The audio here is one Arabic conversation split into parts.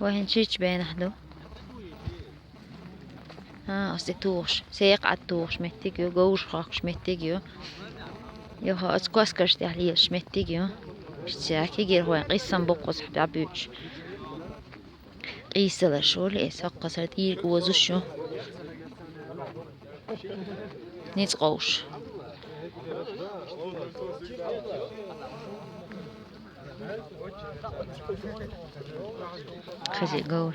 وين شيش بين أحدو ها أصلي توش سيق على توش متيجيو جوش خاكش متيجيو يوها أسكواس كرشتي عليش متيجيو شتاكي جير هو قيسم بقص حب عبيش قيس لا شو لي ساق صارت يرق وزشو نيت قوش خزي قول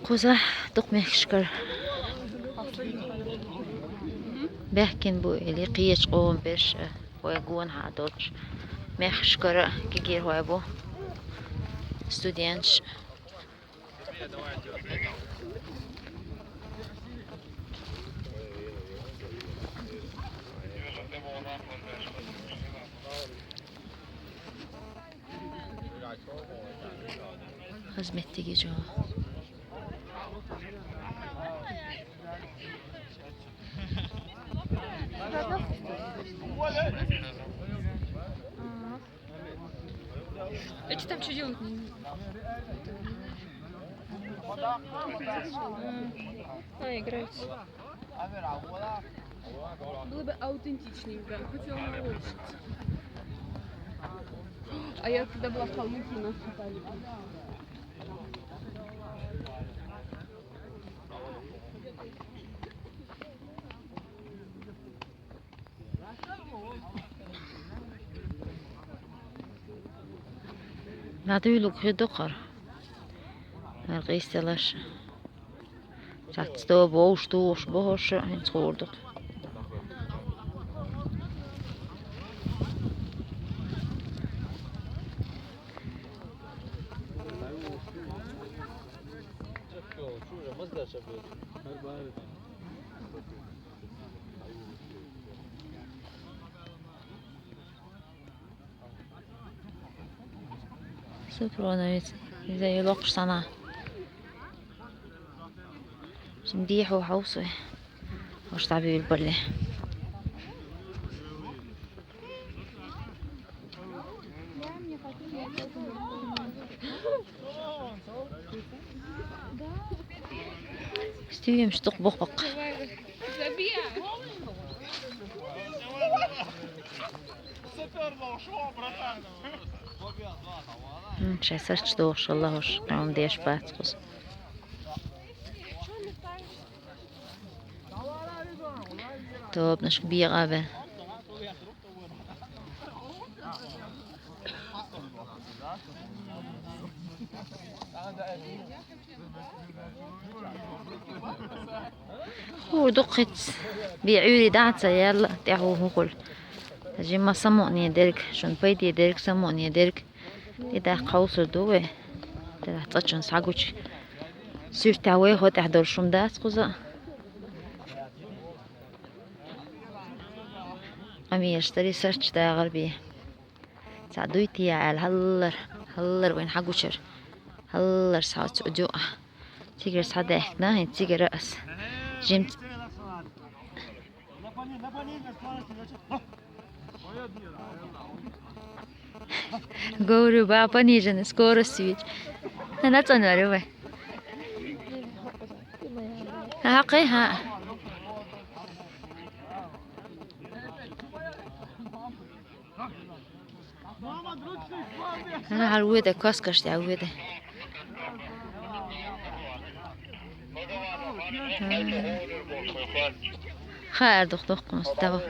قزح تقمح شكر بحكن بو اللي قيش قوم بيش ويقون هادوش مح شكر كيجير هو ابو ستوديانش خزمت تيجي جوا А что там что делать? Играть. Было бы аутентичненько. Хотела на лошадь. А я когда была в Калмыкии, нас катали. نعطيلو كي دقر القيس تلاش تستوى بوش توش بوش نتخوردق سفرة زي لقش صنع مديح وحوصي وش تعبي البلة استوي مش تطبخ بق مش هسرش دوش الله وش قام ديش باتقص توب نش بيغابه هو دقت بيعوري دعسة يلا تعوه كل أجي ما سموني درك شون بيدي درك سموني درك إذا قوس دوه إذا تطشن ساقوش سير تعويه هو تحضر شوم داس قزا أمي يشتري سرش دا غربي سعدويتي يا عيال هلر وين حقوشر هلر ساعات أجوء تيجر سعادة إحنا تيجر رأس جيمت Говорю, ба понижены, скорость ведь. Она ценная. حقيها أنا عروضة كاسكش تعوضة خير دخ مستوى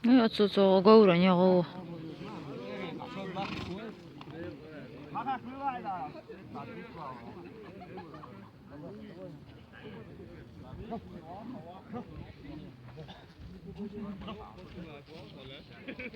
要做做狗人要哦。